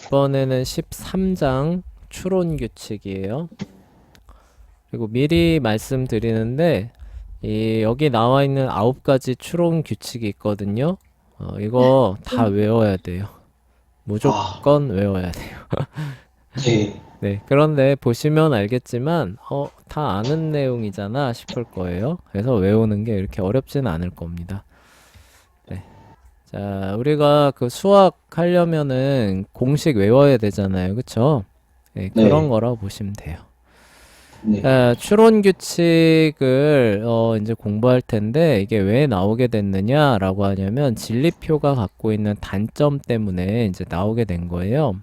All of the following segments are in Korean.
이번에는 13장 추론 규칙이에요. 그리고 미리 말씀드리는데 여기 나와 있는 9가지 추론 규칙이 있거든요. 이거 다 외워야 돼요. 아, 무조건 외워야 돼요. 네. 네, 그런데 보시면 알겠지만 다 아는 내용이잖아 싶을 거예요. 그래서 외우는 게 이렇게 어렵지는 않을 겁니다. 네. 자, 우리가 그 수학 하려면은 공식 외워야 되잖아요. 그쵸? 네, 그런 네. 거라고 보시면 돼요. 네. 자, 추론 규칙을 이제 공부할 텐데 이게 왜 나오게 됐느냐라고 하냐면 진리표가 갖고 있는 단점 때문에 이제 나오게 된 거예요.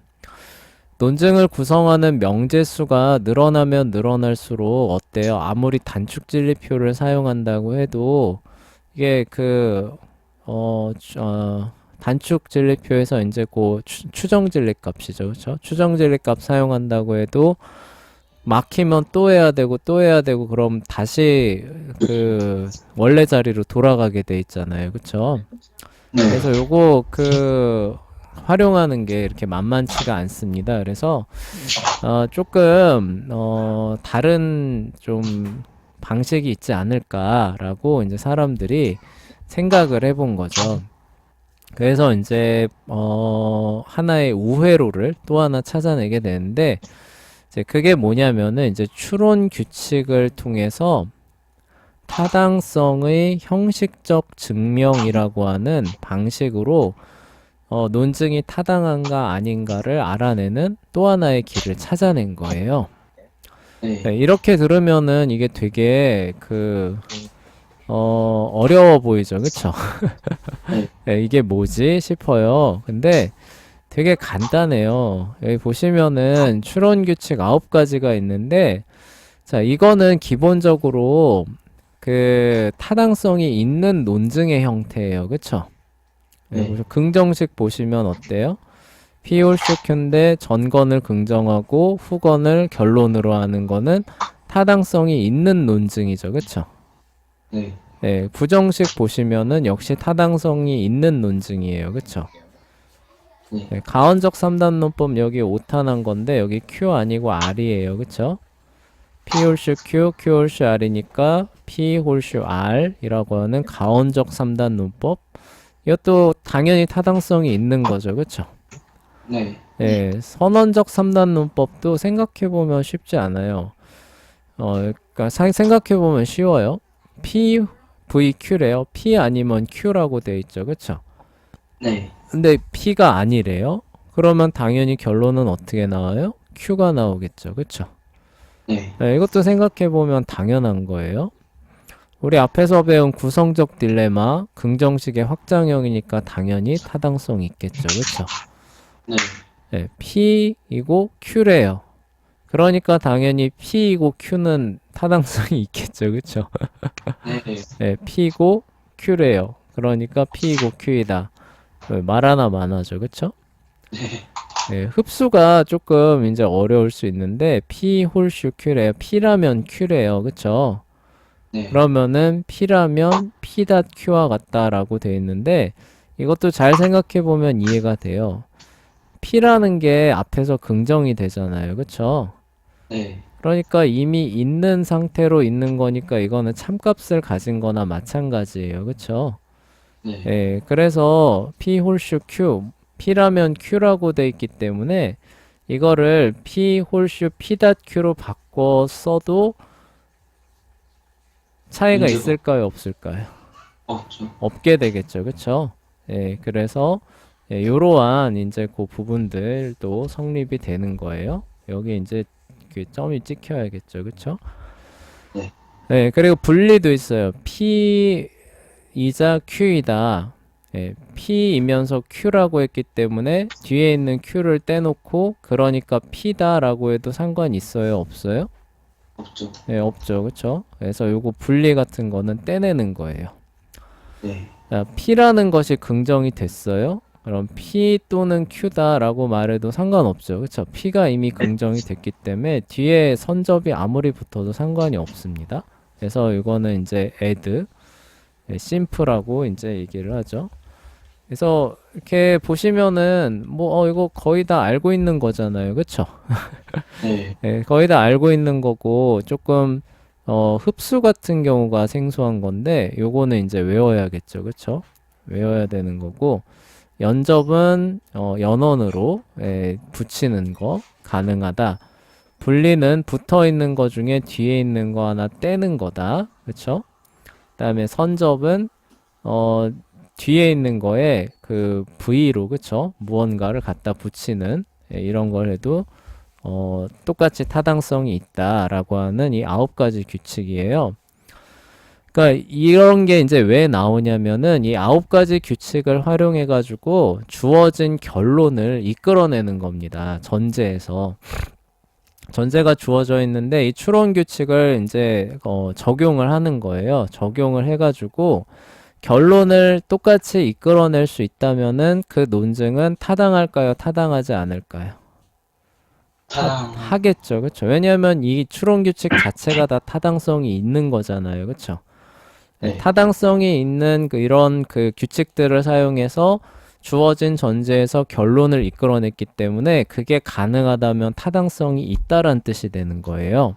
논증을 구성하는 명제수가 늘어나면 늘어날수록 어때요? 아무리 단축 진리표를 사용한다고 해도 이게 단축 진리표에서 이제 추정 진리 값이죠. 그렇죠? 추정 진리 값 사용한다고 해도 막히면 또 해야 되고 또 해야 되고 그럼 다시 그 원래 자리로 돌아가게 돼 있잖아요. 그쵸? 네. 그래서 요거 활용하는 게 이렇게 만만치가 않습니다. 그래서 조금 다른 좀 방식이 있지 않을까라고 이제 사람들이 생각을 해본 거죠. 그래서 이제 하나의 우회로를 또 하나 찾아내게 되는데 이제 그게 뭐냐면은 이제 추론 규칙을 통해서 타당성의 형식적 증명이라고 하는 방식으로 논증이 타당한가 아닌가를 알아내는 또 하나의 길을 찾아낸 거예요. 네. 네, 이렇게 들으면은 이게 되게 어려워 보이죠, 그쵸? 네. 네, 이게 뭐지 싶어요. 근데 되게 간단해요. 여기 보시면은 추론 규칙 9가지가 있는데, 자, 이거는 기본적으로 그 타당성이 있는 논증의 형태예요. 그쵸? 네, 네. 긍정식 보시면 어때요? P 홀수 Q인데 전건을 긍정하고 후건을 결론으로 하는 거는 타당성이 있는 논증이죠. 그쵸? 네. 네, 부정식 보시면은 역시 타당성이 있는 논증이에요. 그쵸? 네. 네, 가원적 3단론법 여기 오탄한 건데 여기 Q 아니고 R이에요. 그쵸? P 홀수 Q, Q 홀수 R이니까 P 홀수 R이라고 하는 가원적 3단 논법. 이것도 당연히 타당성이 있는 거죠. 그쵸? 네. 예, 선언적 3단 논법도 생각해보면 쉽지 않아요. 그러니까 생각해보면 쉬워요. P, V, Q래요. P 아니면 Q라고 돼 있죠. 그쵸? 네. 근데 P가 아니래요. 그러면 당연히 결론은 어떻게 나와요? Q가 나오겠죠. 그쵸? 네. 네, 이것도 생각해보면 당연한 거예요. 우리 앞에서 배운 구성적 딜레마, 긍정식의 확장형이니까 당연히 타당성이 있겠죠. 그쵸? 네. 네, P이고 Q래요. 그러니까 당연히 P이고 Q는 타당성이 있겠죠. 그쵸? 네. 네, P고 Q래요. 그러니까 P이고 Q이다. 말 하나 많아죠. 그쵸? 네. 네, 흡수가 조금 이제 어려울 수 있는데 P 홀수 Q래요. P라면 Q래요. 그쵸? 네. 그러면은 P라면 P 닷 Q와 같다라고 돼 있는데 이것도 잘 생각해 보면 이해가 돼요. P라는 게 앞에서 긍정이 되잖아요. 그쵸? 네. 그러니까 이미 있는 상태로 있는 거니까 이거는 참값을 가진 거나 마찬가지예요. 그쵸? 네. 예, 그래서 P 홀수 Q, P라면 Q라고 돼 있기 때문에 이거를 P 홀수 P 닷 Q로 바꿔 써도 차이가 문제가 있을까요? 없을까요? 없죠. 없게 되겠죠. 그쵸? 예, 그래서 이러한 이제 그 부분들도 성립이 되는 거예요. 여기 이제 그 점이 찍혀야겠죠. 그쵸? 네. 네, 그리고 분리도 있어요. P이자 Q이다. 예, P이면서 Q라고 했기 때문에 뒤에 있는 Q를 떼놓고 그러니까 P다라고 해도 상관이 있어요? 없어요? 없죠. 네, 없죠. 그쵸? 그래서 요거 분리 같은 거는 떼내는 거예요. 네. 자, P라는 것이 긍정이 됐어요? 그럼 P 또는 Q다라고 말해도 상관없죠. 그쵸? P가 이미 긍정이 됐기 때문에 뒤에 선접이 아무리 붙어도 상관이 없습니다. 그래서 이거는 이제 add, 심플하고 이제 얘기를 하죠. 그래서 이렇게 보시면은 뭐 이거 거의 다 알고 있는 거잖아요. 그쵸? 네. 예, 거의 다 알고 있는 거고 조금 흡수 같은 경우가 생소한 건데 요거는 이제 외워야겠죠. 그쵸? 외워야 되는 거고 연접은 연원으로 붙이는 거 가능하다. 분리는 붙어 있는 거 중에 뒤에 있는 거 하나 떼는 거다. 그쵸? 그다음에 선접은 어, 뒤에 있는 거에 그 V로 그쵸? 무언가를 갖다 붙이는 이런 걸 해도 똑같이 타당성이 있다라고 하는 이 9가지 규칙이에요. 그러니까 이런 게 이제 왜 나오냐면은 이 9가지 규칙을 활용해 가지고 주어진 결론을 이끌어내는 겁니다. 전제에서. 전제가 주어져 있는데 이 추론 규칙을 이제 적용을 하는 거예요. 적용을 해가지고 결론을 똑같이 이끌어낼 수 있다면은 그 논증은 타당할까요? 타당하지 않을까요? 타당. 하겠죠. 그렇죠? 왜냐하면 이 추론 규칙 자체가 다 타당성이 있는 거잖아요. 그렇죠? 네, 네. 타당성이 있는 이런 그 규칙들을 사용해서 주어진 전제에서 결론을 이끌어냈기 때문에 그게 가능하다면 타당성이 있다란 뜻이 되는 거예요.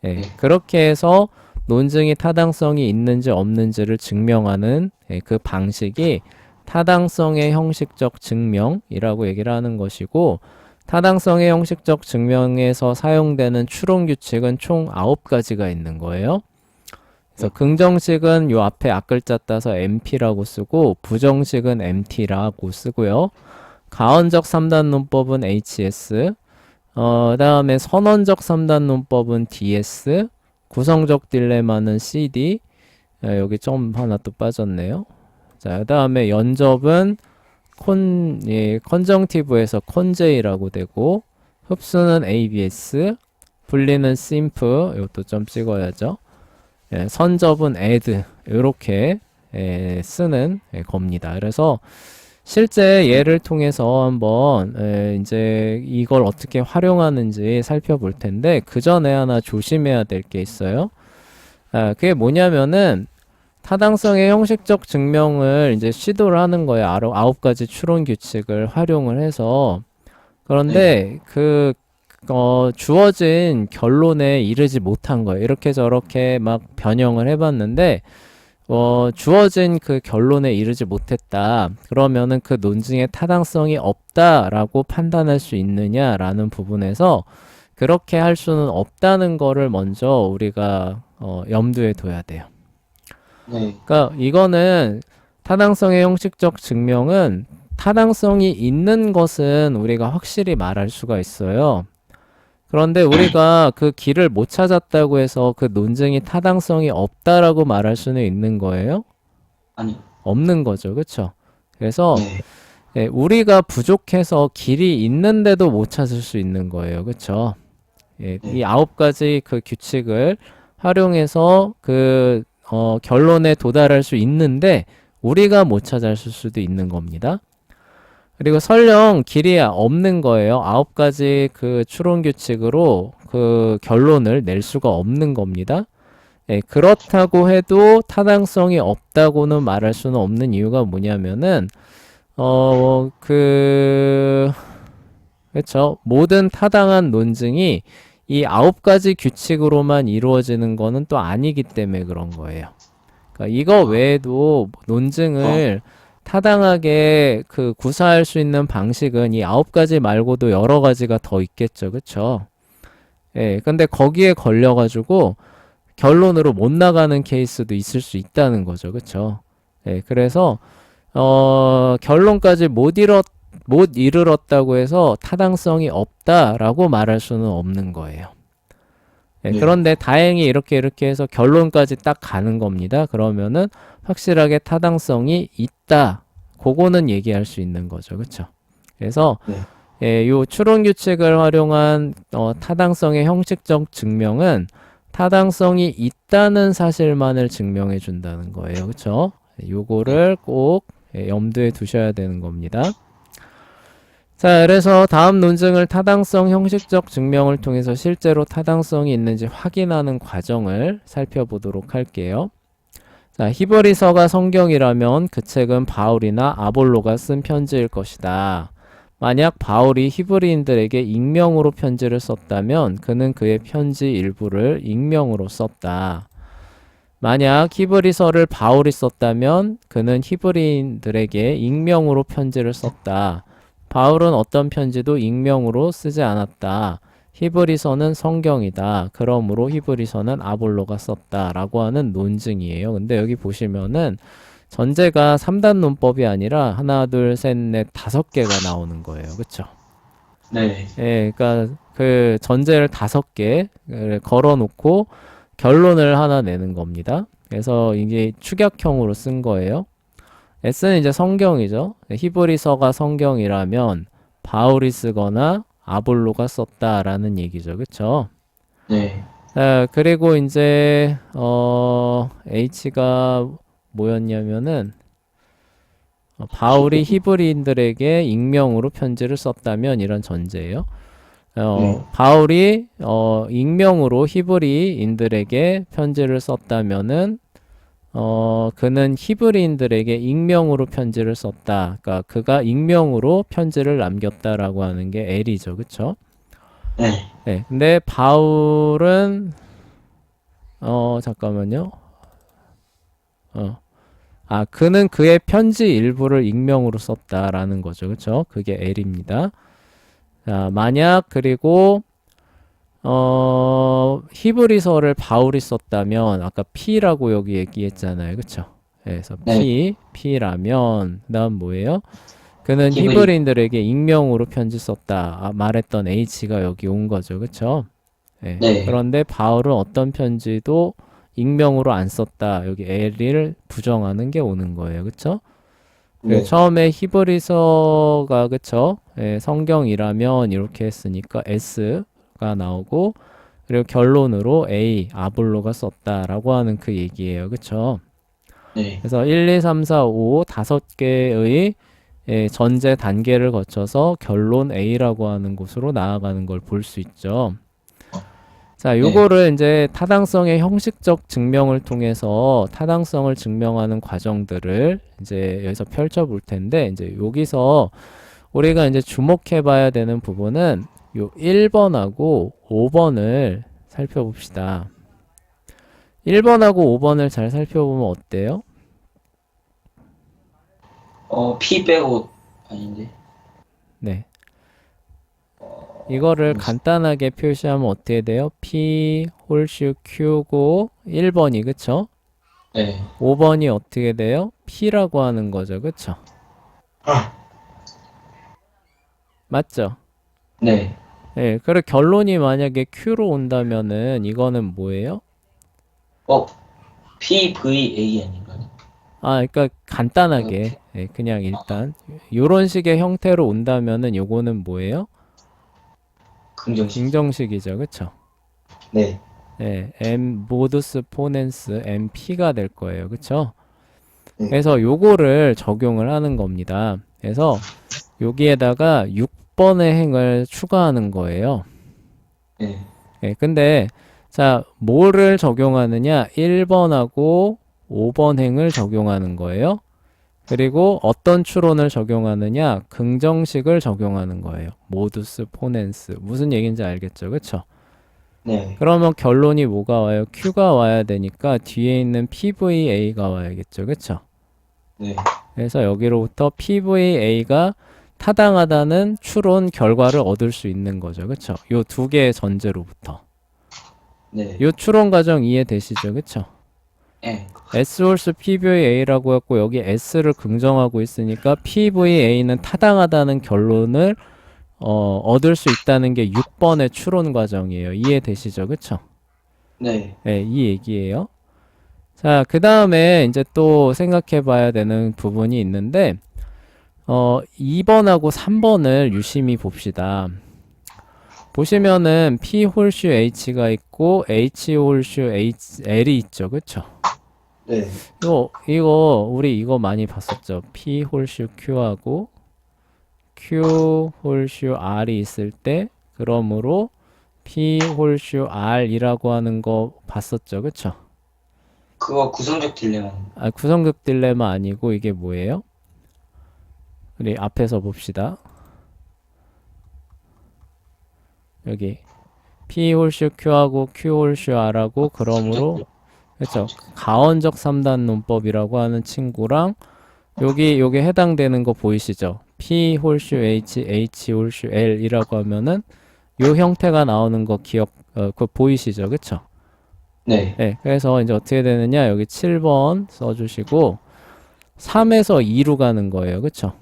예, 네. 그렇게 해서 논증이 타당성이 있는지 없는지를 증명하는 그 방식이 타당성의 형식적 증명이라고 얘기를 하는 것이고 타당성의 형식적 증명에서 사용되는 추론 규칙은 총 9가지가 있는 거예요. 그래서 긍정식은 요 앞에 앞글자 따서 MP라고 쓰고 부정식은 MT라고 쓰고요. 가언적 3단 논법은 HS, 그다음에 선언적 3단 논법은 DS, 구성적 딜레마는 CD, 여기 좀 하나 또 빠졌네요. 자, 그다음에 연접은 컨정티브에서 콘제이라고 되고 흡수는 ABS, 분리는 심프, 이것도 좀 찍어야죠. 선접은 add 이렇게 쓰는 겁니다. 그래서 실제 예를 통해서 한번 이제 이걸 어떻게 활용하는지 살펴볼 텐데 그 전에 하나 조심해야 될 게 있어요. 그게 뭐냐면은 타당성의 형식적 증명을 이제 시도를 하는 거예요. 9가지 추론 규칙을 활용을 해서. 그런데 주어진 결론에 이르지 못한 거예요. 이렇게 저렇게 막 변형을 해봤는데, 주어진 그 결론에 이르지 못했다. 그러면은 그 논증의 타당성이 없다라고 판단할 수 있느냐라는 부분에서 그렇게 할 수는 없다는 거를 먼저 우리가 염두에 둬야 돼요. 네. 그러니까 이거는 타당성의 형식적 증명은 타당성이 있는 것은 우리가 확실히 말할 수가 있어요. 그런데 우리가 그 길을 못 찾았다고 해서 그 논증이 타당성이 없다라고 말할 수는 있는 거예요? 아니. 없는 거죠. 그렇죠? 그래서 네. 우리가 부족해서 길이 있는데도 못 찾을 수 있는 거예요. 그렇죠? 이 네. 9가지 그 규칙을 활용해서 결론에 도달할 수 있는데 우리가 못 찾을 수도 있는 겁니다. 그리고 설령 길이 없는 거예요. 9가지 그 추론 규칙으로 그 결론을 낼 수가 없는 겁니다. 그렇다고 해도 타당성이 없다고는 말할 수는 없는 이유가 뭐냐면은, 그렇죠. 모든 타당한 논증이 이 9가지 규칙으로만 이루어지는 거는 또 아니기 때문에 그런 거예요. 그러니까 이거 외에도 논증을 타당하게 구사할 수 있는 방식은 이 9가지 말고도 여러 가지가 더 있겠죠. 그쵸? 예, 근데 거기에 걸려가지고 결론으로 못 나가는 케이스도 있을 수 있다는 거죠. 그쵸? 예, 그래서, 결론까지 못 이르렀다고 해서 타당성이 없다라고 말할 수는 없는 거예요. 예, 네. 그런데 다행히 이렇게 해서 결론까지 딱 가는 겁니다. 그러면은 확실하게 타당성이 있다. 그거는 얘기할 수 있는 거죠. 그쵸? 그래서 네. 요 추론 규칙을 활용한 타당성의 형식적 증명은 타당성이 있다는 사실만을 증명해 준다는 거예요. 그쵸? 요거를 꼭 염두에 두셔야 되는 겁니다. 자, 그래서 다음 논증을 타당성 형식적 증명을 통해서 실제로 타당성이 있는지 확인하는 과정을 살펴보도록 할게요. 자, 히브리서가 성경이라면 그 책은 바울이나 아볼로가 쓴 편지일 것이다. 만약 바울이 히브리인들에게 익명으로 편지를 썼다면 그는 그의 편지 일부를 익명으로 썼다. 만약 히브리서를 바울이 썼다면 그는 히브리인들에게 익명으로 편지를 썼다. 바울은 어떤 편지도 익명으로 쓰지 않았다. 히브리서는 성경이다. 그러므로 히브리서는 아볼로가 썼다라고 하는 논증이에요. 근데 여기 보시면은 전제가 3단 논법이 아니라 하나, 둘, 셋, 넷, 5개가 나오는 거예요. 그쵸? 네. 예, 그러니까 그 전제를 5개 걸어놓고 결론을 하나 내는 겁니다. 그래서 이게 축약형으로 쓴 거예요. S는 이제 성경이죠. 히브리서가 성경이라면 바울이 쓰거나 아볼로가 썼다라는 얘기죠. 그쵸? 네. 그리고 이제 H가 뭐였냐면은 바울이 히브리인들에게 익명으로 편지를 썼다면 이런 전제예요. 네. 바울이 익명으로 히브리인들에게 편지를 썼다면은 그는 히브리인들에게 익명으로 편지를 썼다. 그러니까 그가 익명으로 편지를 남겼다라고 하는 게 L이죠. 그쵸? 네. 네. 근데 바울은 잠깐만요. 그는 그의 편지 일부를 익명으로 썼다라는 거죠. 그쵸? 그게 L입니다. 자, 만약 그리고 히브리서를 바울이 썼다면 아까 P라고 여기 얘기했잖아요. 그쵸? 그래서 네. P라면 그다음 뭐예요? 그는 히브리. 히브리인들에게 익명으로 편지 썼다. 말했던 H가 여기 온 거죠. 그쵸? 예. 네. 그런데 바울은 어떤 편지도 익명으로 안 썼다. 여기 L을 부정하는 게 오는 거예요. 그쵸? 그 네. 처음에 히브리서가 그쵸? 예, 성경이라면 이렇게 했으니까 S가 나오고 그리고 결론으로 A, 아볼로가 썼다라고 하는 그 얘기예요. 그쵸? 네. 그래서 1, 2, 3, 4, 5, 5개의 전제 단계를 거쳐서 결론 A라고 하는 곳으로 나아가는 걸 볼 수 있죠. 자, 네. 요거를 이제 타당성의 형식적 증명을 통해서 타당성을 증명하는 과정들을 이제 여기서 펼쳐 볼 텐데, 이제 여기서 우리가 이제 주목해 봐야 되는 부분은 요 1번하고 5번을 살펴봅시다. 1번하고 5번을 잘 살펴보면 어때요? P 빼고 아닌데. 네. 이거를 간단하게 표시하면 어떻게 돼요? P 홀수 Q고 1번이 그쵸? 네. 5번이 어떻게 돼요? P라고 하는 거죠. 그쵸? 맞죠? 네. 네, 그리고 결론이 만약에 Q로 온다면은 이거는 뭐예요? 어, PVA 아닌가요? 그러니까 간단하게 그냥 아, 일단 요런 식의 형태로 온다면은 요거는 뭐예요? 긍정식. 긍정식이죠. 그쵸? 네. 네, M 모두스 포넨스 MP가 될 거예요. 그쵸? 네. 그래서 요거를 적용을 하는 겁니다. 그래서 여기에다가 6번의 행을 추가하는 거예요. 네. 근데 자, 뭐를 적용하느냐? 1번하고 5번 행을 적용하는 거예요. 그리고 어떤 추론을 적용하느냐? 긍정식을 적용하는 거예요. 모두스 포넨스. 무슨 얘기인지 알겠죠? 그쵸? 네. 그러면 결론이 뭐가 와요? Q가 와야 되니까 뒤에 있는 PVA가 와야겠죠? 그쵸? 네. 그래서 여기로부터 PVA가 타당하다는 추론 결과를 얻을 수 있는 거죠. 그쵸? 요 두 개의 전제로부터. 네. 요 추론 과정 이해되시죠? 그쵸? 네. S 홀수 PVA라고 했고 여기 S를 긍정하고 있으니까 PVA는 타당하다는 결론을 얻을 수 있다는 게 6번의 추론 과정이에요. 이해되시죠? 그쵸? 네. 네, 이 얘기예요. 자, 그 다음에 이제 또 생각해 봐야 되는 부분이 있는데 2번하고 3번을 유심히 봅시다. 보시면은 P 홀슈 H가 있고 H 홀슈 L이 있죠. 그쵸? 네. 우리 이거 많이 봤었죠. P 홀슈 Q하고 Q 홀슈 R이 있을 때 그러므로 P 홀슈 R이라고 하는 거 봤었죠. 그쵸? 그거 구성적 딜레마. 아, 구성급 딜레마 아니고 이게 뭐예요? 우리 앞에서 봅시다. 여기 P 홀슈 Q하고 Q 홀슈 R하고 그러므로 그렇죠. 가원적 3단 논법이라고 하는 친구랑 요게 해당되는 거 보이시죠? P 홀슈 H, H 홀슈 L이라고 하면은 요 형태가 나오는 거 그거 보이시죠? 그쵸? 네. 네, 그래서 이제 어떻게 되느냐? 여기 7번 써주시고 3에서 2로 가는 거예요. 그쵸?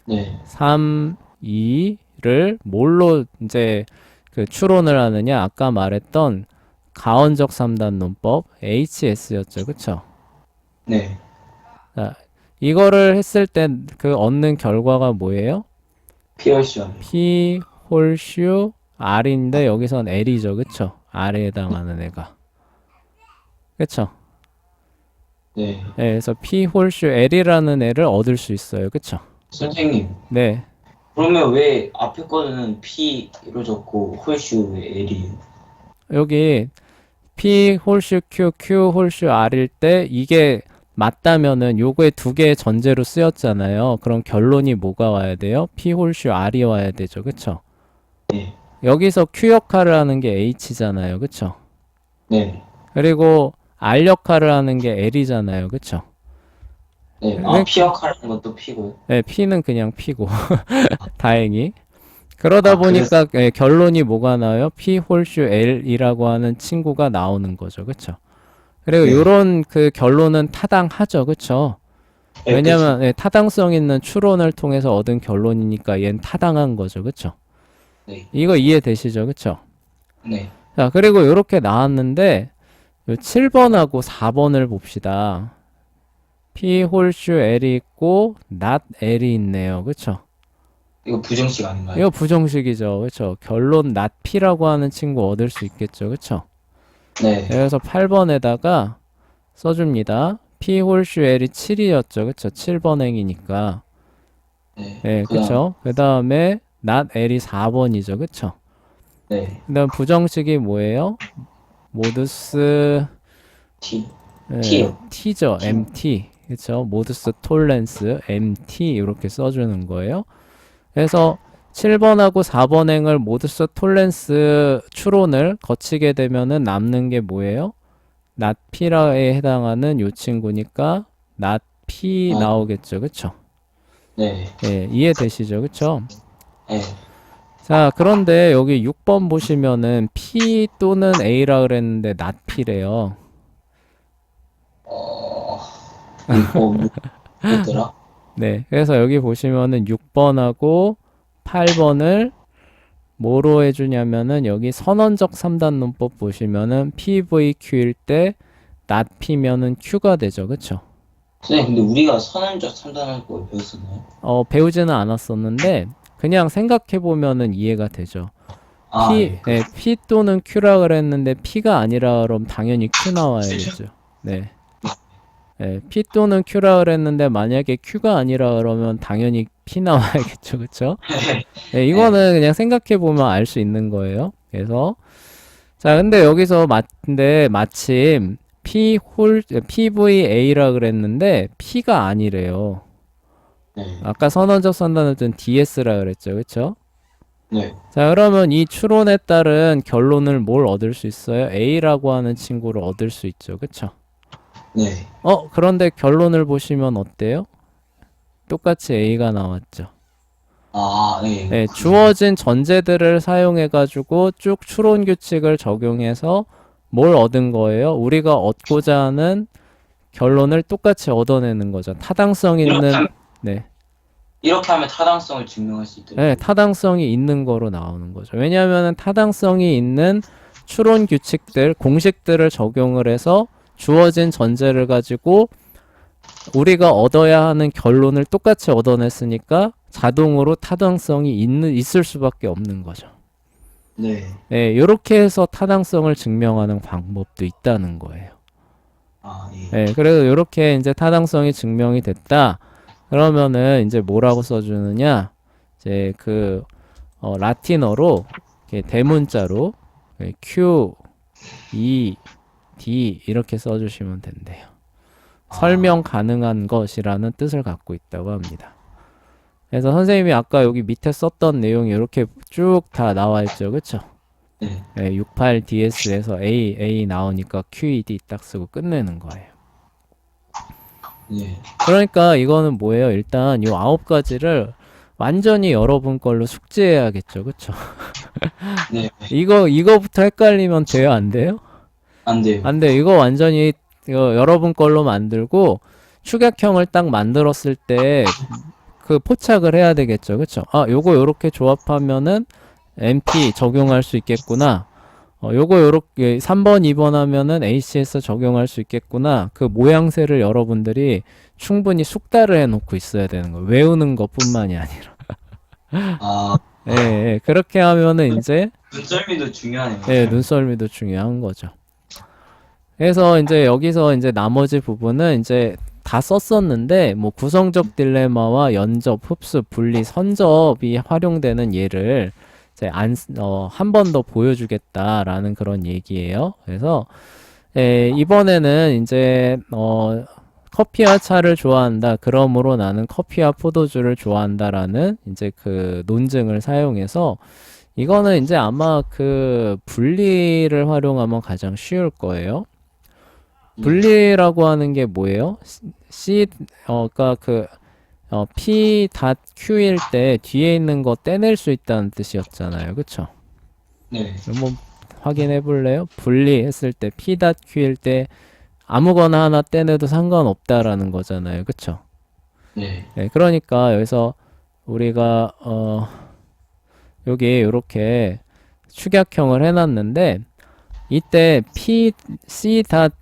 네. 3, 2를 뭘로 이제 그 추론을 하느냐? 아까 말했던 가원적 3단 논법 HS였죠. 그쵸? 네. 자, 이거를 했을 때 그 얻는 결과가 뭐예요? 피어시원. P 홀슈 R인데 여기선 L이죠. 그쵸? R에 해당하는 애가. 그쵸? 네. 네, 그래서 P 홀슈 L이라는 애를 얻을 수 있어요. 그쵸? 선생님, 네. 그러면 왜 앞에 거는 P로 적고 홀슈 왜 L이에요? 여기 P 홀슈 Q, Q 홀슈 R일 때 이게 맞다면은 요거에 두 개의 전제로 쓰였잖아요. 그럼 결론이 뭐가 와야 돼요? P 홀슈 R이 와야 되죠. 그쵸? 네. 여기서 Q 역할을 하는 게 H잖아요. 그쵸? 네. 그리고 R 역할을 하는 게 L이잖아요. 그쵸? 네. 왜- P 역할하는 것도 P고요. 네, P는 그냥 P고. 다행히. 그러다 그래서 보니까 예, 결론이 뭐가 나와요? P 홀슈 L이라고 하는 친구가 나오는 거죠. 그쵸? 그리고 네. 요런 그 결론은 타당하죠. 그쵸? 네, 왜냐면 예, 타당성 있는 추론을 통해서 얻은 결론이니까 얘는 타당한 거죠. 그쵸? 네. 이거 이해되시죠? 그쵸? 네. 자, 그리고 요렇게 나왔는데 요 7번하고 4번을 봅시다. P 홀슈 L이 있고 not L이 있네요. 그쵸? 이거 부정식 아닌가요? 이거 부정식이죠. 그쵸? 결론 not P라고 하는 친구 얻을 수 있겠죠. 그쵸? 네. 그래서 8번에다가 써줍니다. P 홀슈 L이 7이었죠. 그쵸? 7번 행이니까. 네. 네, 그다음 그쵸? 그 다음에 not L이 4번이죠. 그쵸? 네. 그 다음 부정식이 뭐예요? 모두스 T. 예, T요. T죠. T. MT. 그쵸? 모두스 톨렌스 MT 이렇게 써주는 거예요. 그래서 7번하고 4번 행을 모두스 톨렌스 추론을 거치게 되면은 남는 게 뭐예요? not P라에 해당하는 요 친구니까 not P 아, 나오겠죠. 그쵸? 네. 예, 이해되시죠? 그쵸? 네. 자, 그런데 여기 6번 보시면은 P 또는 A라 그랬는데 not P래요. 뭐더라? 네, 그래서 여기 보시면은 6번하고 8번을 뭐로 해주냐면은 여기 선언적 3단 논법 보시면은 PVQ일 때 not P면은 Q가 되죠. 그쵸? 선생님, 근데 우리가 선언적 3단을 거 배웠었나요? 배우지는 않았었는데 그냥 생각해보면은 이해가 되죠. 아, P, 네. 네, P 또는 Q라 그랬는데 P가 아니라 그럼 당연히 Q 나와야겠죠. 네. 네, P 또는 Q라 그랬는데 만약에 Q가 아니라 그러면 당연히 P 나와야겠죠. 그쵸? 네, 이거는 그냥 생각해보면 알 수 있는 거예요. 그래서 자, 근데 여기서 근데 마침 PVA라 그랬는데 P가 아니래요. 네. 아까 선언적 선단을 든 DS라 그랬죠. 그쵸? 네. 자, 그러면 이 추론에 따른 결론을 뭘 얻을 수 있어요? A라고 하는 친구를 얻을 수 있죠. 그쵸? 네. 그런데 결론을 보시면 어때요? 똑같이 A가 나왔죠. 아, 네. 네, 주어진 전제들을 사용해가지고 쭉 추론 규칙을 적용해서 뭘 얻은 거예요? 우리가 얻고자 하는 결론을 똑같이 얻어내는 거죠. 타당성 이렇게 있는, 하면, 네. 이렇게 하면 타당성을 증명할 수 있도록. 네, 타당성이 있는 거로 나오는 거죠. 왜냐하면 타당성이 있는 추론 규칙들, 공식들을 적용을 해서 주어진 전제를 가지고 우리가 얻어야 하는 결론을 똑같이 얻어냈으니까 자동으로 타당성이 있을 수밖에 없는 거죠. 네. 네, 이렇게 해서 타당성을 증명하는 방법도 있다는 거예요. 아, 예. 네, 그래서 이렇게 이제 타당성이 증명이 됐다. 그러면은 이제 뭐라고 써주느냐? 이제 그 라틴어로 이렇게 대문자로 Q, E, D 이렇게 써주시면 된대요. 설명 가능한 것이라는 뜻을 갖고 있다고 합니다. 그래서 선생님이 아까 여기 밑에 썼던 내용이 이렇게 쭉 다 나와 있죠. 그쵸? 네. 네, 68DS에서 A 나오니까 QED 딱 쓰고 끝내는 거예요. 네. 그러니까 이거는 뭐예요? 일단 이 9가지를 완전히 여러분 걸로 숙지해야겠죠. 그쵸? 네. 이거부터 헷갈리면 돼요? 안 돼요? 안 돼요. 안 돼요. 이거 완전히 이거 여러분 걸로 만들고 축약형을 딱 만들었을 때 그 포착을 해야 되겠죠. 그쵸? 아, 요거 요렇게 조합하면은 MP 적용할 수 있겠구나. 요거 요렇게 3번, 2번 하면은 ACS 적용할 수 있겠구나. 그 모양새를 여러분들이 충분히 숙달을 해놓고 있어야 되는 거예요. 외우는 것뿐만이 아니라. 아, 예, 예. 그렇게 하면은 이제 눈썰미도 중요하네요. 예, 눈썰미도 중요한 거죠. 그래서 이제 여기서 이제 나머지 부분은 이제 다 썼었는데 뭐 구성적 딜레마와 연접, 흡수, 분리, 선접이 활용되는 예를 이제 한 번 더 보여주겠다라는 그런 얘기예요. 그래서 이번에는 이제 커피와 차를 좋아한다. 그러므로 나는 커피와 포도주를 좋아한다라는 이제 그 논증을 사용해서 이거는 이제 아마 그 분리를 활용하면 가장 쉬울 거예요. 분리라고 하는 게 뭐예요? 그러니까 P 닷 Q일 때 뒤에 있는 거 떼낼 수 있다는 뜻이었잖아요. 그쵸? 네. 한번 확인해 볼래요? 분리했을 때 P 닷 Q일 때 아무거나 하나 떼내도 상관없다라는 거잖아요. 그쵸? 네. 네, 그러니까 여기서 우리가 여기 이렇게 축약형을 해놨는데 이때 C 닷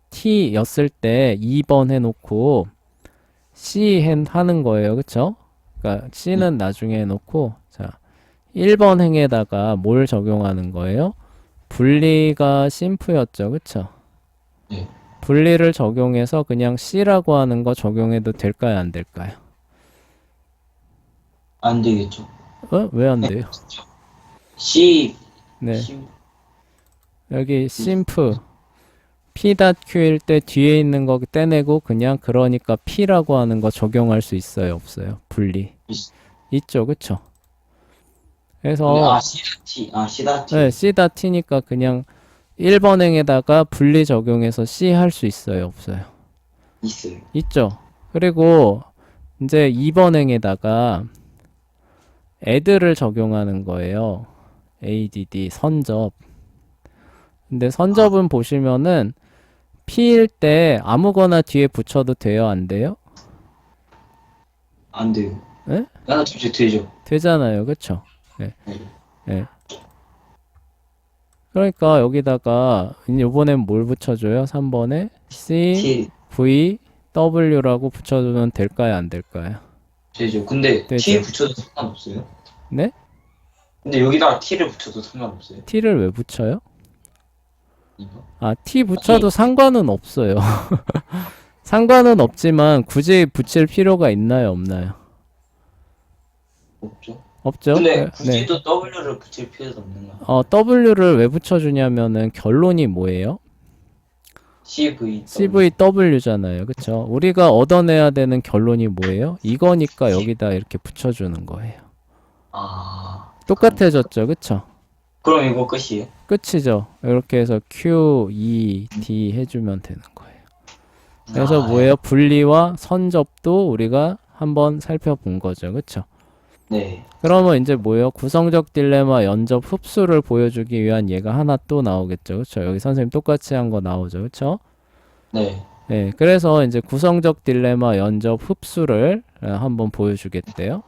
T 였을 때 2번 해놓고 C 하는 거예요. 그쵸? 그러니까 C는 나중에 해놓고 자 1번 행에다가 뭘 적용하는 거예요? 분리가 심프였죠. 그쵸? 네. 분리를 적용해서 그냥 C라고 하는 거 적용해도 될까요? 안 될까요? 안 되겠죠. 왜 안 돼요? C, 네. C, 여기 심프 P.Q일 때 뒤에 있는 거 떼내고 그냥 그러니까 P라고 하는 거 적용할 수 있어요? 없어요? 분리. 있죠. 그쵸? 그래서 C.T. 네, C.T니까 그냥 1번 행에다가 분리 적용해서 C 할 수 있어요? 없어요? 있어요. 있죠. 그리고 이제 2번 행에다가 add를 적용하는 거예요. add 선접. 근데 선접은 보시면은 P일 때 아무거나 뒤에 붙여도 돼요? 안 돼요? 안 돼요. 네? 나는 도저히 되죠. 되잖아요. 그쵸? 네. 네. 네. 그러니까 여기다가 이번엔 뭘 붙여줘요? 3번에 C, T V, W라고 붙여주면 될까요? 안 될까요? 되죠. 근데 되죠. T 붙여도 상관없어요. 네? 근데 여기다가 T를 붙여도 상관없어요. T를 왜 붙여요? 이거? 아, T 붙여도 상관은 없어요. 상관은 없지만 굳이 붙일 필요가 있나요? 없나요? 없죠. 없죠? 근데 네. 굳이 또 W를 붙일 필요도 없는 거야. W를 왜 붙여주냐면은 결론이 뭐예요? CV. CVW잖아요. 그쵸? 우리가 얻어내야 되는 결론이 뭐예요? 이거니까 여기다 이렇게 붙여주는 거예요. 아. 똑같아졌죠? 그쵸? 그럼 이거 끝이에요? 끝이죠. 이렇게 해서 Q, E, D 해주면 되는 거예요. 그래서 뭐예요? 분리와 선접도 우리가 한번 살펴본 거죠. 그쵸? 네. 그러면 이제 뭐예요? 구성적 딜레마, 연접, 흡수를 보여주기 위한 예가 하나 또 나오겠죠. 그쵸? 여기 선생님 똑같이 한 거 나오죠. 그쵸? 네. 네, 그래서 이제 구성적 딜레마, 연접, 흡수를 한번 보여주겠대요.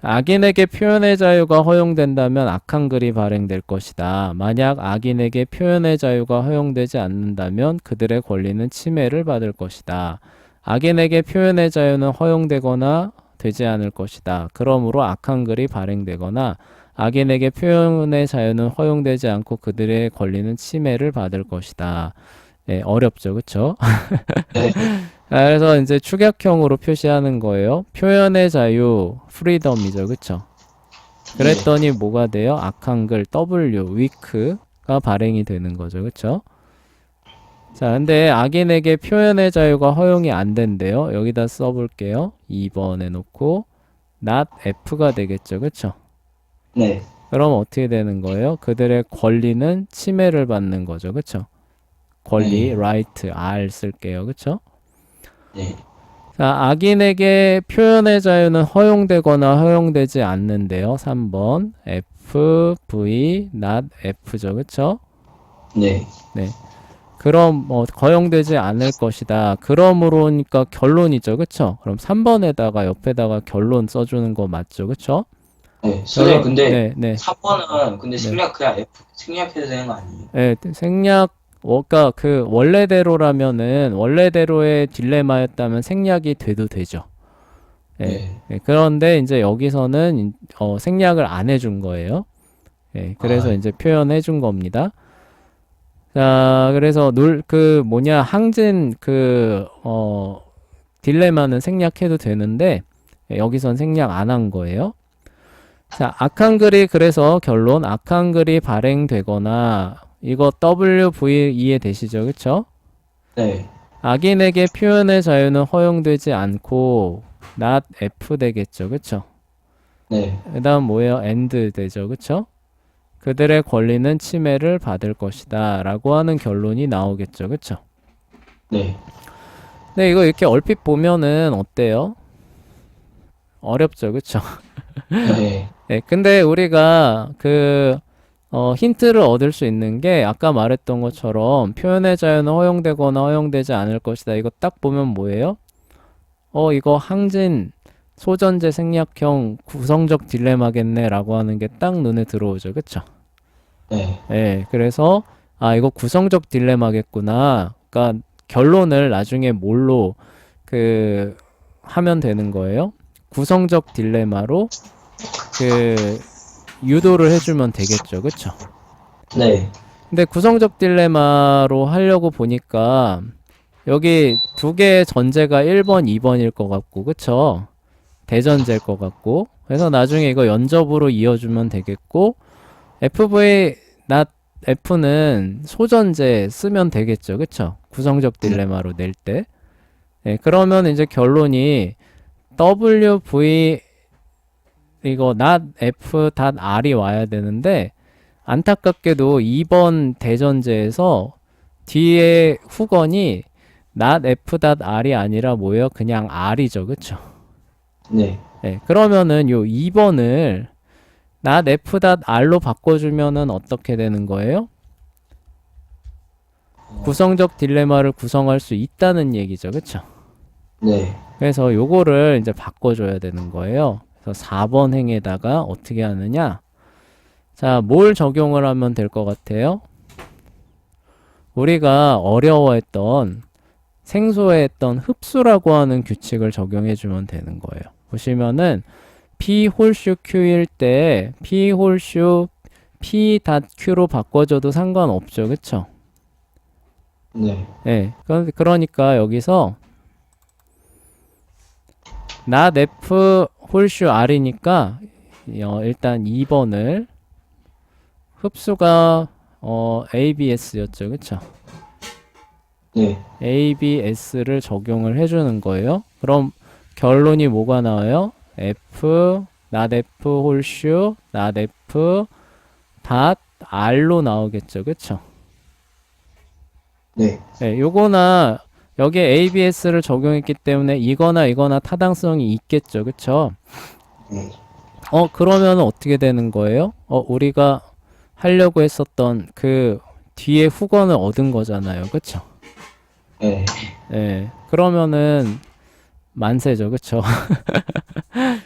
악인에게 표현의 자유가 허용된다면 악한 글이 발행될 것이다. 만약 악인에게 표현의 자유가 허용되지 않는다면 그들의 권리는 침해를 받을 것이다. 악인에게 표현의 자유는 허용되거나 되지 않을 것이다. 그러므로 악한 글이 발행되거나 악인에게 표현의 자유는 허용되지 않고 그들의 권리는 침해를 받을 것이다. 네, 어렵죠, 그쵸? 네. 그래서 이제 축약형으로 표시하는 거예요. 표현의 자유, 프리덤이죠, 그쵸? 그랬더니 뭐가 돼요? 악한 글, W, weak, F가 발행이 되는 거죠. 그쵸? 자, 근데 악인에게 표현의 자유가 허용이 안 된대요. 여기다 써볼게요. 2번에 놓고 not F가 되겠죠. 그쵸? 네. 그럼 어떻게 되는 거예요? 그들의 권리는 침해를 받는 거죠. 그쵸? 권리, 네. right, R 쓸게요. 그쵸? 네. 자, 악인에게 표현의 자유는 허용되거나 허용되지 않는데요. 3번 F, V, not F죠. 그쵸? 네. 네. 그럼 허용되지 않을 것이다. 그러므로니까 결론이죠. 그쵸? 그럼 3번에다가 옆에다가 결론 써주는 거 맞죠? 그쵸? 네. 선생님, 근데 네, 네, 4번은 근데 네. 생략 그냥 F 생략해도 되는 거 아니에요? 네, 생략, 그러니까 그 원래대로라면은 원래대로의 딜레마였다면 생략이 돼도 되죠. 예, 네. 예, 그런데 이제 여기서는 생략을 안 해준 거예요. 예, 그래서 아, 이제 표현해 준 겁니다. 자, 그래서 항진 딜레마는 생략해도 되는데, 예, 여기선 생략 안 한 거예요. 자, 악한 글이 그래서 결론, 악한 글이 발행되거나, 이거 WV 이해되시죠? 그쵸? 네. 악인에게 표현의 자유는 허용되지 않고, not F 되겠죠? 그쵸? 네. 그 다음 뭐예요? and 되죠. 그쵸? 그들의 권리는 침해를 받을 것이다. 라고 하는 결론이 나오겠죠. 그쵸? 네. 근데 이거 이렇게 얼핏 보면은 어때요? 어렵죠. 그쵸? 네. 네, 근데 우리가 힌트를 얻을 수 있는 게 아까 말했던 것처럼 표현의 자유는 허용되거나 허용되지 않을 것이다. 이거 딱 보면 뭐예요? 이거 항진 소전제 생략형 구성적 딜레마겠네 라고 하는 게 딱 눈에 들어오죠. 그쵸? 네. 예, 그래서, 이거 구성적 딜레마겠구나. 그러니까 결론을 나중에 뭘로, 하면 되는 거예요? 구성적 딜레마로, 유도를 해주면 되겠죠. 그쵸? 네. 근데 구성적 딜레마로 하려고 보니까, 여기 두 개의 전제가 1번, 2번일 것 같고, 그쵸? 대전제일 것 같고, 그래서 나중에 이거 연접으로 이어주면 되겠고, FV not F는 소전제 쓰면 되겠죠. 그쵸? 구성적 딜레마로 낼 때. 예, 그러면 이제 결론이 WV 이거 not F R이 와야 되는데 안타깝게도 2번 대전제에서 뒤에 후건이 not F R이 아니라 뭐예요? 그냥 R이죠. 그쵸? 네. 예, 그러면은 요 2번을 not F.R로 바꿔주면은 어떻게 되는 거예요? 구성적 딜레마를 구성할 수 있다는 얘기죠. 그쵸? 네. 그래서 요거를 이제 바꿔줘야 되는 거예요. 그래서 4번 행에다가 어떻게 하느냐? 자, 뭘 적용을 하면 될 것 같아요? 우리가 어려워했던 생소했던 흡수라고 하는 규칙을 적용해주면 되는 거예요. 보시면은 P 홀슈 Q일 때 P 홀슈 P 닷 Q로 바꿔줘도 상관없죠. 그쵸? 네. 예. 그러니까 여기서 not F 홀슈 R이니까 일단 2번을 흡수가 ABS였죠. 그쵸? 네. ABS를 적용을 해주는 거예요. 그럼 결론이 뭐가 나와요? F, not F 홀슈, not F 닷 R로 나오겠죠. 그쵸? 네. 네, 요거나 여기에 ABS를 적용했기 때문에 이거나 타당성이 있겠죠. 그쵸? 네. 그러면 어떻게 되는 거예요? 우리가 하려고 했었던 그 뒤에 후건을 얻은 거잖아요. 그쵸? 네. 네, 그러면은 만세죠. 그쵸?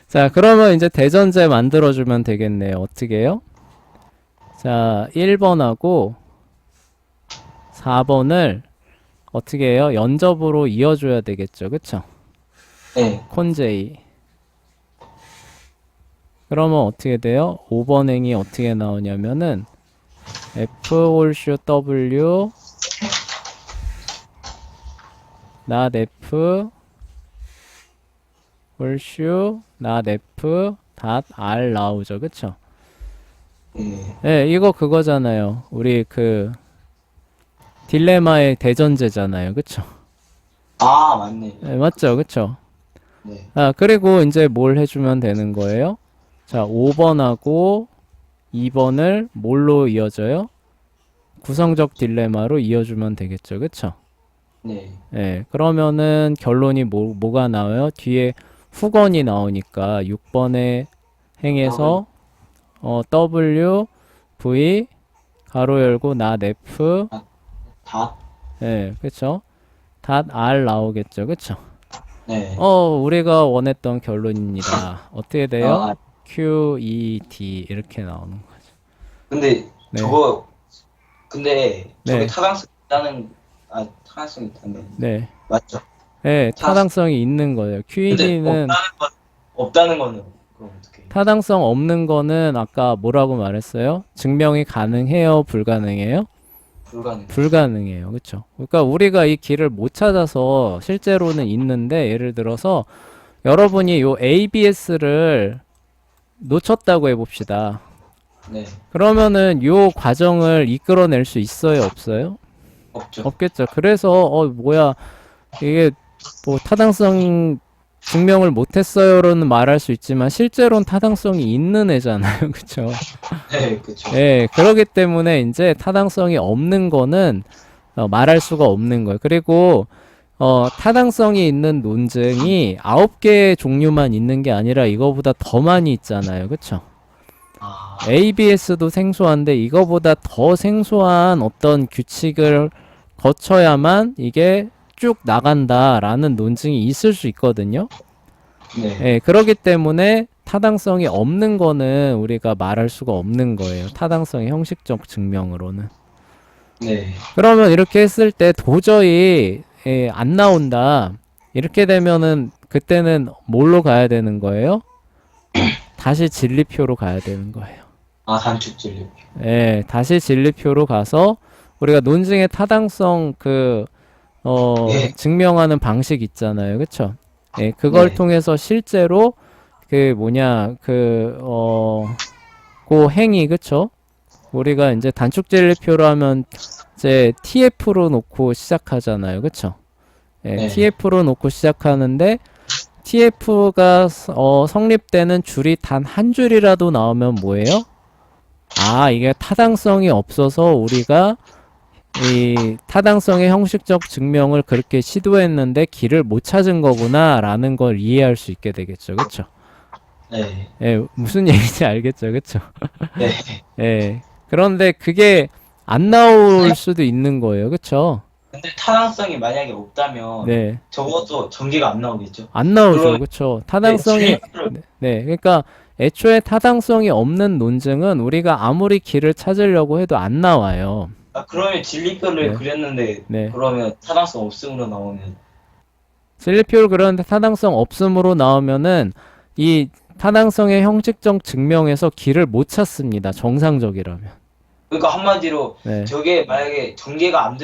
자, 그러면 이제 대전제 만들어주면 되겠네요. 어떻게 해요? 자, 1번하고 4번을 어떻게 해요? 연접으로 이어줘야 되겠죠. 그쵸? 네. 콘제이. 그러면 어떻게 돼요? 5번 행이 어떻게 나오냐면은 F 홀슈 W not F 홀슈 not F 닷 R 나오죠. 그쵸? 예. 예, 이거 그거잖아요. 우리 그 딜레마의 대전제잖아요. 그쵸? 아, 맞네. 예, 맞죠? 그쵸? 네. 아, 그리고 이제 뭘 해주면 되는 거예요? 자, 5번하고 2번을 뭘로 이어져요? 구성적 딜레마로 이어주면 되겠죠. 그쵸? 네. 예, 그러면은 결론이 뭐가 나와요? 뒤에 후건이 나오니까 6번에 행해서 W, V, 가로 열고 not F, 다? 예, 그쵸? 닷 R 나오겠죠. 그쵸? 네. 우리가 원했던 결론입니다. 어떻게 돼요? 아, Q, E, D 이렇게 나오는 거죠. 근데 네, 저게 네, 타당성 있다는, 네. 맞죠? 네, 타당성, 타당성이 있는 거예요. 근데 QED는 없다는 거는, 그럼 어떻게? 타당성 없는 거는 아까 뭐라고 말했어요? 증명이 가능해요? 불가능해요? 불가능하죠. 불가능해요. 그쵸? 그러니까 우리가 이 길을 못 찾아서 실제로는 있는데 예를 들어서 여러분이 요 ABS를 놓쳤다고 해봅시다. 네. 그러면은 요 과정을 이끌어낼 수 있어요? 없어요? 없죠. 없겠죠. 그래서 뭐야 이게 뭐 타당성 증명을 못했어요로는 말할 수 있지만 실제로는 타당성이 있는 애잖아요. 그쵸? 네, 그쵸. 예, 그러기 때문에 이제 타당성이 없는 거는 말할 수가 없는 거예요. 그리고 타당성이 있는 논증이 9개의 종류만 있는 게 아니라 이거보다 더 많이 있잖아요. 그쵸? 아, ABS도 생소한데 이거보다 더 생소한 어떤 규칙을 거쳐야만 이게 쭉 나간다라는 논증이 있을 수 있거든요. 네. 예, 그렇기 때문에 타당성이 없는 거는 우리가 말할 수가 없는 거예요. 타당성의 형식적 증명으로는. 네. 그러면 이렇게 했을 때 도저히 안 나온다. 이렇게 되면은 그때는 뭘로 가야 되는 거예요? 다시 진리표로 가야 되는 거예요. 아, 단축 진리. 예, 다시 진리표로 가서 우리가 논증의 타당성 예. 증명하는 방식 있잖아요. 그쵸? 예, 그걸 네. 통해서 실제로 그 행위, 그쵸? 우리가 이제 단축 진리표로 하면 이제 TF로 놓고 시작하잖아요. 그쵸? 예, 네. TF로 놓고 시작하는데 TF가 성립되는 줄이 단 한 줄이라도 나오면 뭐예요? 아, 이게 타당성이 없어서 우리가 이 타당성의 형식적 증명을 그렇게 시도했는데 길을 못 찾은 거구나라는 걸 이해할 수 있게 되겠죠. 그쵸? 네. 예, 무슨 얘기인지 알겠죠. 그쵸? 네. 예. 그런데 그게 안 나올 수도 있는 거예요. 그쵸? 근데 타당성이 만약에 없다면 네. 적어도 전개가 안 나오겠죠. 안 나오죠. 그럼 그쵸? 네, 타당성이, 진리표를 네. 그러니까 애초에 타당성이 없는 논증은 우리가 아무리 길을 찾으려고 해도 안 나와요. 그러면 진리표를 네. 그렸는데 네. 그러면 타당성 없음으로 나오면 진리표를 그렸는데 타당성 없음으로 나오면은 이 타당성의 형식적 증명에서 길을 못 찾습니다. 정상적이라면. 그러니까 한마디로 네. 저게 만약에 전개가 안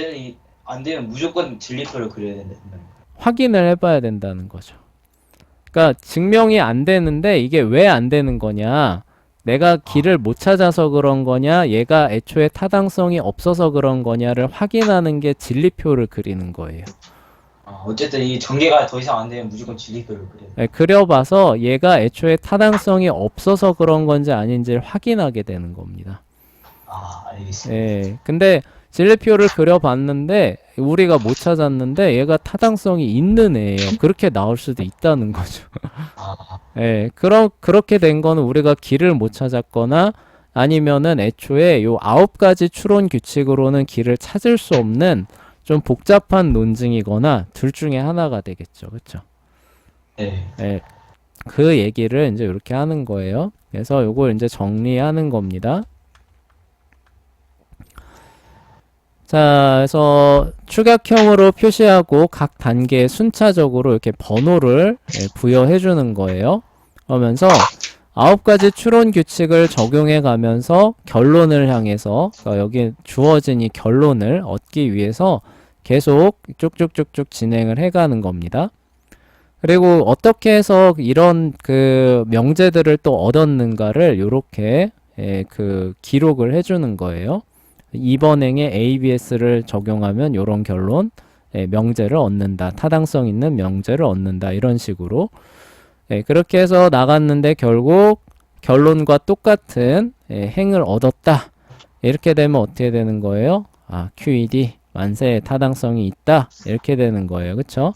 되면 무조건 진리표를 그려야 된다. 확인을 해봐야 된다는 거죠. 그러니까 증명이 안 되는데 이게 왜 안 되는 거냐? 내가 길을 못 찾아서 그런 거냐? 얘가 애초에 타당성이 없어서 그런 거냐를 확인하는 게 진리표를 그리는 거예요. 어쨌든 이 전개가 더 이상 안 되면 무조건 진리표를 그려야 돼. 네, 그려봐서 얘가 애초에 타당성이 없어서 그런 건지 아닌지를 확인하게 되는 겁니다. 알겠습니다. 예, 근데 진리표를 그려봤는데 우리가 못 찾았는데 얘가 타당성이 있는 애예요. 그렇게 나올 수도 있다는 거죠. 예, 그렇게 된 거는 우리가 길을 못 찾았거나 아니면은 애초에 요 9가지 추론 규칙으로는 길을 찾을 수 없는 좀 복잡한 논증이거나 둘 중에 하나가 되겠죠. 그렇죠? 네. 예, 그 얘기를 이제 이렇게 하는 거예요. 그래서 요걸 이제 정리하는 겁니다. 자, 그래서 축약형으로 표시하고 각 단계에 순차적으로 이렇게 번호를 부여해 주는 거예요. 그러면서 9가지 추론 규칙을 적용해 가면서 결론을 향해서, 그러니까 여기 주어진 이 결론을 얻기 위해서 계속 쭉쭉쭉쭉 진행을 해 가는 겁니다. 그리고 어떻게 해서 이런 그 명제들을 또 얻었는가를 요렇게 그 기록을 해주는 거예요. 이번 행에 ABS를 적용하면 요런 결론, 명제를 얻는다. 타당성 있는 명제를 얻는다. 이런 식으로. 그렇게 해서 나갔는데 결국 결론과 똑같은 행을 얻었다. 이렇게 되면 어떻게 되는 거예요? 아, QED 만세의 타당성이 있다. 이렇게 되는 거예요. 그쵸?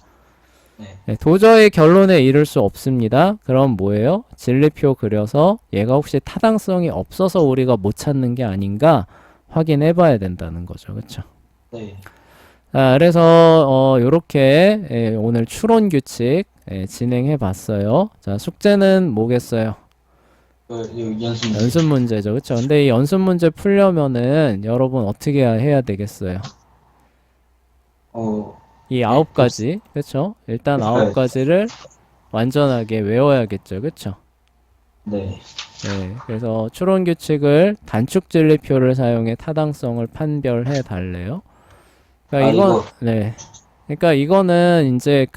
도저히 결론에 이를 수 없습니다. 그럼 뭐예요? 진리표 그려서 얘가 혹시 타당성이 없어서 우리가 못 찾는 게 아닌가 확인해 봐야 된다는 거죠. 그쵸? 네. 그래서 요렇게 오늘 추론 규칙 진행해 봤어요. 자, 숙제는 뭐겠어요? 연습 문제. 연습 문제죠. 그쵸? 근데 이 연습 문제 풀려면은 여러분 어떻게 해야 되겠어요? 이 네, 9가지, 그쵸? 일단 네. 9가지를 완전하게 외워야겠죠. 그쵸? 네. 네, 그래서 추론 규칙을 단축 진리표를 사용해 타당성을 판별해 달래요. 그러니까 이거 네. 그러니까 이거는 이제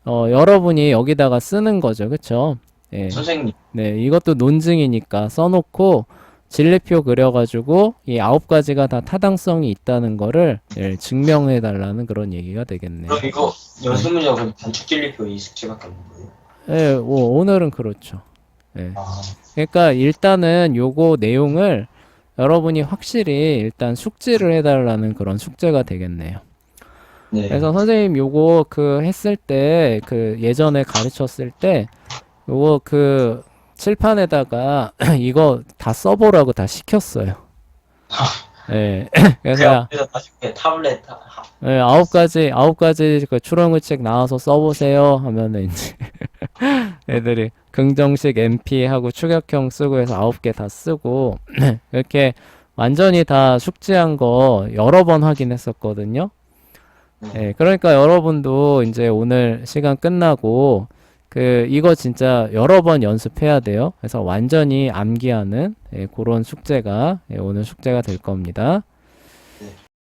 여러분이 여기다가 쓰는 거죠. 그쵸? 예. 선생님. 네, 이것도 논증이니까 써놓고 진리표 그려가지고 이 9가지가 다 타당성이 있다는 거를 증명해 달라는 그런 얘기가 되겠네요. 그럼 이거 연습 문제가 그럼 단축 진리표 이 숙제밖에 없는 거예요? 예, 오늘은 그렇죠. 예. 아, 그러니까 일단은 요거 내용을 여러분이 확실히 일단 숙지를 해달라는 그런 숙제가 되겠네요. 네. 그래서 선생님 요거 했을 때 예전에 가르쳤을 때 요거 칠판에다가 이거 다 써보라고 다 시켰어요. 예. 그래서 그래서 나중에 타블렛 예, 9가지 추론 규칙 나와서 써보세요 하면은 이제 애들이 긍정식 MP 하고 추격형 쓰고 해서 9개 다 쓰고 이렇게 완전히 다 숙지한 거 여러 번 확인했었거든요. 예, 그러니까 여러분도 이제 오늘 시간 끝나고 이거 진짜 여러 번 연습해야 돼요. 그래서 완전히 암기하는 그런 숙제가 오늘 숙제가 될 겁니다.